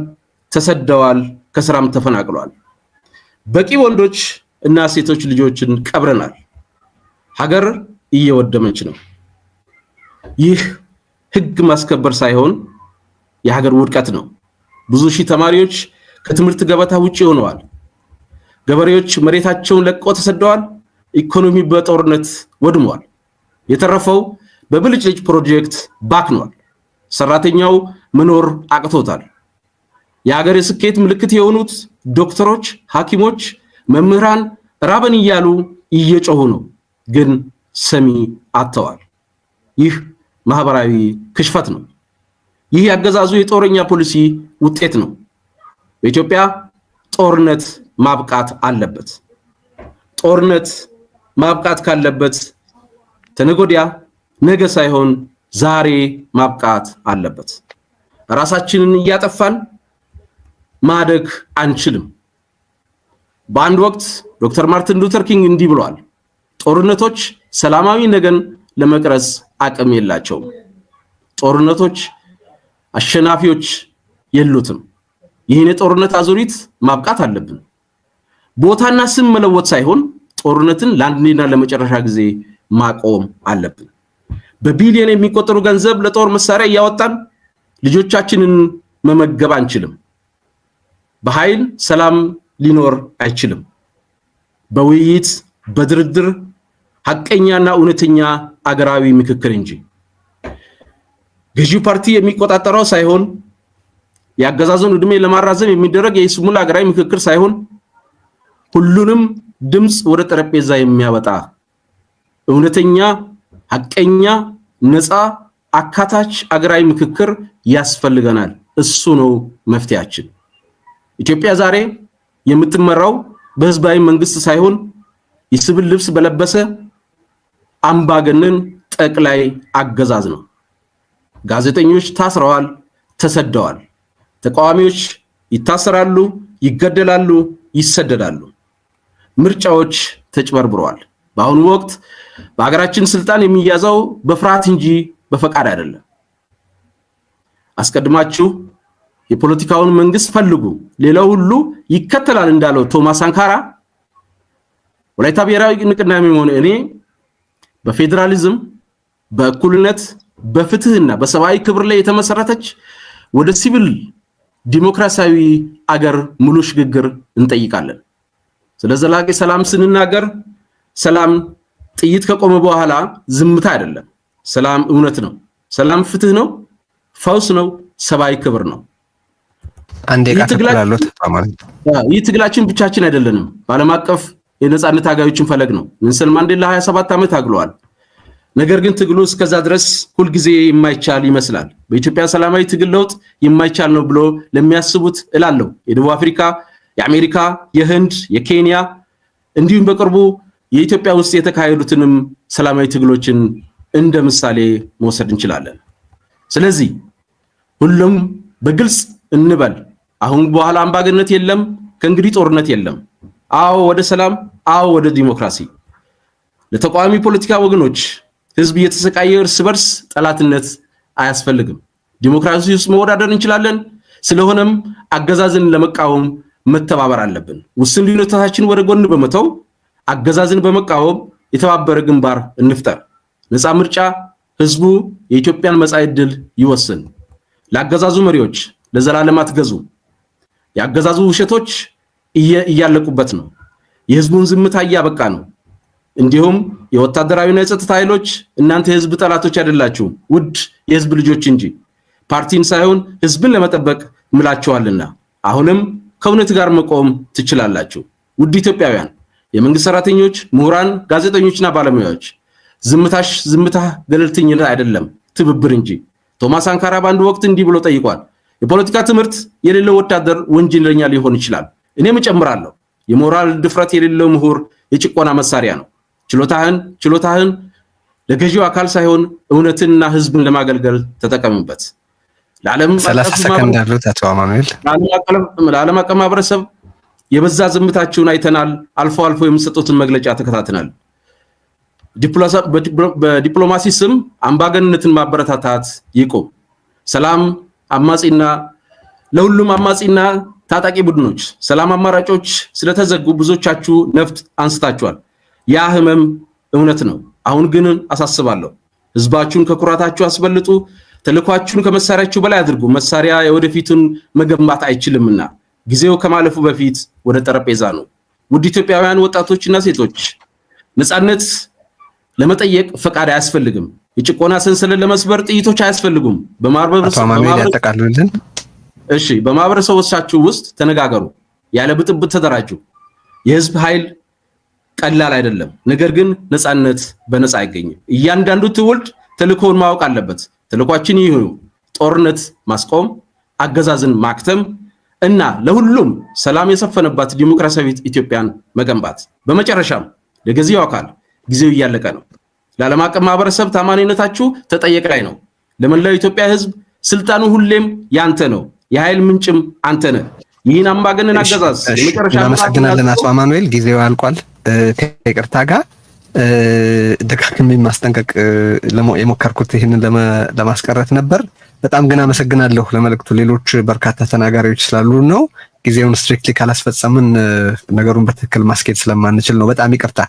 ተሰደዋል፣ ከስራም ተፈናቅለዋል። በቂ ወንዶች እና ሴቶች ልጆችን ቀብረናል። ሀገር እየወደመች ነው። ይህ ህግ ማስከበር ሳይሆን የሀገር ውድቀት ነው። ብዙ ሺህ ተማሪዎች ከትምህርት ገበታ ውጪ ሆነዋል። ገበሬዎች መሬታቸውን ለቀው ተሰደዋል። ኢኮኖሚ በጦርነት ወድሟል። የተረፈው በብልጭልጭ ፕሮጀክት ባክኗል። ሰራተኛው መኖር አቅቶታል። የሀገር የስኬት ምልክት የሆኑት ዶክተሮች፣ ሐኪሞች፣ መምህራን ራበን እያሉ እየጮሁ ነው፣ ግን ሰሚ አጥተዋል። ይህ ማህበራዊ ክሽፈት ነው። ይህ ያገዛዙ የጦረኛ ፖሊሲ ውጤት ነው። በኢትዮጵያ ጦርነት ማብቃት አለበት። ጦርነት ማብቃት ካለበት ተነጎዲያ ነገ ሳይሆን ዛሬ ማብቃት አለበት። ራሳችንን እያጠፋን ማደግ አንችልም። በአንድ ወቅት ዶክተር ማርቲን ሉተር ኪንግ እንዲህ ብለዋል፣ ጦርነቶች ሰላማዊ ነገን ለመቅረጽ አቅም የላቸውም። ጦርነቶች አሸናፊዎች የሉትም። ይህን የጦርነት አዙሪት ማብቃት አለብን። ቦታና ስም መለወጥ ሳይሆን ጦርነትን ለአንዴና ለመጨረሻ ጊዜ ማቆም አለብን። በቢሊዮን የሚቆጠሩ ገንዘብ ለጦር መሳሪያ እያወጣን ልጆቻችንን መመገብ አንችልም። በኃይል ሰላም ሊኖር አይችልም። በውይይት በድርድር ሐቀኛና እውነተኛ አገራዊ ምክክር እንጂ ገዢው ፓርቲ የሚቆጣጠረው ሳይሆን ያገዛዙን ዕድሜ ለማራዘም የሚደረግ የይስሙላ አገራዊ ምክክር ሳይሆን ሁሉንም ድምጽ ወደ ጠረጴዛ የሚያወጣ እውነተኛ ሐቀኛ ነፃ አካታች አገራዊ ምክክር ያስፈልገናል። እሱ ነው መፍትያችን። ኢትዮጵያ ዛሬ የምትመራው በህዝባዊ መንግስት ሳይሆን የሲቪል ልብስ በለበሰ አምባገነን ጠቅላይ አገዛዝ ነው። ጋዜጠኞች ታስረዋል፣ ተሰደዋል። ተቃዋሚዎች ይታሰራሉ፣ ይገደላሉ፣ ይሰደዳሉ። ምርጫዎች ተጭበርብረዋል። በአሁኑ ወቅት በሀገራችን ስልጣን የሚያዘው በፍርሃት እንጂ በፈቃድ አይደለም። አስቀድማችሁ የፖለቲካውን መንግስት ፈልጉ፣ ሌላው ሁሉ ይከተላል እንዳለው ቶማስ ሳንካራ ወላይታ ብሔራዊ ንቅናቄ ሆነ እኔ በፌደራሊዝም በእኩልነት በፍትህና በሰብአዊ ክብር ላይ የተመሰረተች ወደ ሲቪል ዲሞክራሲያዊ አገር ሙሉ ሽግግር እንጠይቃለን። ስለ ዘላቂ ሰላም ስንናገር ሰላም ጥይት ከቆመ በኋላ ዝምታ አይደለም። ሰላም እውነት ነው። ሰላም ፍትህ ነው፣ ፈውስ ነው፣ ሰብአዊ ክብር ነው። አንዴ ካተላሉት ይህ ትግላችን ብቻችን አይደለንም። በዓለም አቀፍ የነጻነት ታጋዮችን ፈለግ ነው። ኔልሰን ማንዴላ 27 ዓመት ታግለዋል። ነገር ግን ትግሉ እስከዛ ድረስ ሁሉ ጊዜ የማይቻል ይመስላል። በኢትዮጵያ ሰላማዊ ትግል ለውጥ የማይቻል ነው ብሎ ለሚያስቡት እላለሁ የደቡብ አፍሪካ፣ የአሜሪካ፣ የህንድ፣ የኬንያ እንዲሁም በቅርቡ የኢትዮጵያ ውስጥ የተካሄዱትንም ሰላማዊ ትግሎችን እንደ ምሳሌ መውሰድ እንችላለን። ስለዚህ ሁሉም በግልጽ እንበል፣ አሁን በኋላ አምባገነንነት የለም፣ ከእንግዲህ ጦርነት የለም። አዎ ወደ ሰላም፣ አዎ ወደ ዲሞክራሲ። ለተቃዋሚ ፖለቲካ ወገኖች ህዝብ እየተሰቃየ እርስ በርስ ጠላትነት አያስፈልግም። ዲሞክራሲ ውስጥ መወዳደር እንችላለን። ስለሆነም አገዛዝን ለመቃወም መተባበር አለብን። ውስን ልዩነቶቻችን ወደ ጎን በመተው አገዛዝን በመቃወም የተባበረ ግንባር እንፍጠር። ነፃ ምርጫ ህዝቡ የኢትዮጵያን መጻኢ ዕድል ይወስን። ለአገዛዙ መሪዎች ለዘላለም አትገዙ። የአገዛዙ ውሸቶች እያለቁበት ነው። የህዝቡን ዝምታ እያበቃ ነው። እንዲሁም የወታደራዊና የጸጥታ ኃይሎች እናንተ የህዝብ ጠላቶች አይደላችሁም፣ ውድ የህዝብ ልጆች እንጂ ፓርቲን ሳይሆን ህዝብን ለመጠበቅ ምላችኋልና አሁንም ከእውነት ጋር መቆም ትችላላችሁ። ውድ ኢትዮጵያውያን፣ የመንግስት ሰራተኞች፣ ምሁራን፣ ጋዜጠኞችና ባለሙያዎች ዝምታ ገለልተኝነት አይደለም፣ ትብብር እንጂ። ቶማስ ሳንካራ በአንድ ወቅት እንዲህ ብሎ ጠይቋል። የፖለቲካ ትምህርት የሌለው ወታደር ወንጀለኛ ሊሆን ይችላል። እኔም እጨምራለሁ፣ የሞራል ድፍረት የሌለው ምሁር የጭቆና መሳሪያ ነው። ችሎታህን ለገዢው አካል ሳይሆን እውነትንና ህዝብን ለማገልገል ተጠቀምበት። ለዓለም አቀፍ ማህበረሰብ የበዛ ዝምታችሁን አይተናል። አልፎ አልፎ የምትሰጡትን መግለጫ ተከታትናል። በዲፕሎማሲ ስም አምባገነንነትን ማበረታታት ይቆም። ሰላም አማጺና ለሁሉም አማጺና ታጣቂ ቡድኖች ሰላም አማራጮች ስለተዘጉ ብዙዎቻችሁ ነፍጥ አንስታችኋል። ያ ህመም እውነት ነው። አሁን ግን አሳስባለሁ፣ ህዝባችሁን ከኩራታችሁ አስበልጡ። ተልኳችሁን ከመሳሪያችሁ በላይ አድርጉ። መሳሪያ የወደፊቱን መገንባት አይችልምና ጊዜው ከማለፉ በፊት ወደ ጠረጴዛ ነው። ውድ ኢትዮጵያውያን ወጣቶችና ሴቶች ነፃነት ለመጠየቅ ፈቃድ አያስፈልግም። የጭቆና ሰንሰለት ለመስበር ጥይቶች አያስፈልጉም። በማህበረሰቦቻችሁ ውስጥ ተነጋገሩ፣ ያለ ብጥብጥ ተደራጁ። የህዝብ ኃይል ቀላል አይደለም። ነገር ግን ነፃነት በነፃ አይገኝም። እያንዳንዱ ትውልድ ተልኮውን ማወቅ አለበት። ተልኳችን ይህ ነው፣ ጦርነት ማስቆም፣ አገዛዝን ማክተም እና ለሁሉም ሰላም የሰፈነባት ዲሞክራሲያዊት ኢትዮጵያን መገንባት። በመጨረሻም ለገዢው አካል ጊዜው እያለቀ ነው። ለዓለም አቀፍ ማህበረሰብ ታማኝነታችሁ ተጠየቅ ላይ ነው። ለመላው ኢትዮጵያ ህዝብ ስልጣኑ ሁሌም ያንተ ነው፣ የኃይል ምንጭም አንተ ነህ። ይህን አምባገነን አገዛዝ የመጨረሻ እናመሰግናለን። አቶ አማኑኤል ጊዜው ያልቋል። ከይቅርታ ጋር ደጋግሜ ማስጠንቀቅ የሞከርኩት ይህንን ለማስቀረት ነበር። በጣም ግን አመሰግናለሁ ለመልእክቱ። ሌሎች በርካታ ተናጋሪዎች ስላሉ ነው። ጊዜውን ስትሪክትሊ ካላስፈጸምን ነገሩን በትክክል ማስኬድ ስለማንችል ነው። በጣም ይቅርታ።